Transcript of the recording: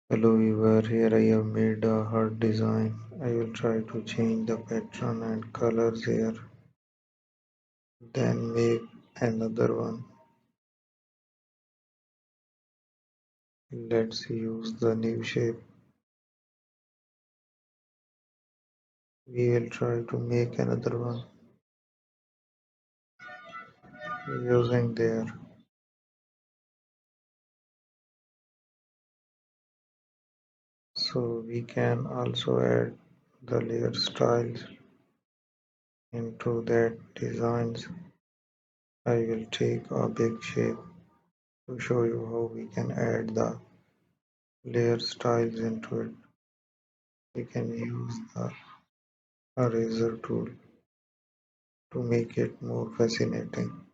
Hello viewer, here I have made a heart design. I will try to change the pattern and colors here, then make another one. Let's use the new shape. We will try to make another one using there. So we can also add the layer styles into that designs. I will take a big shape to show you how we can add the layer styles into it. We can use the eraser tool to make it more fascinating.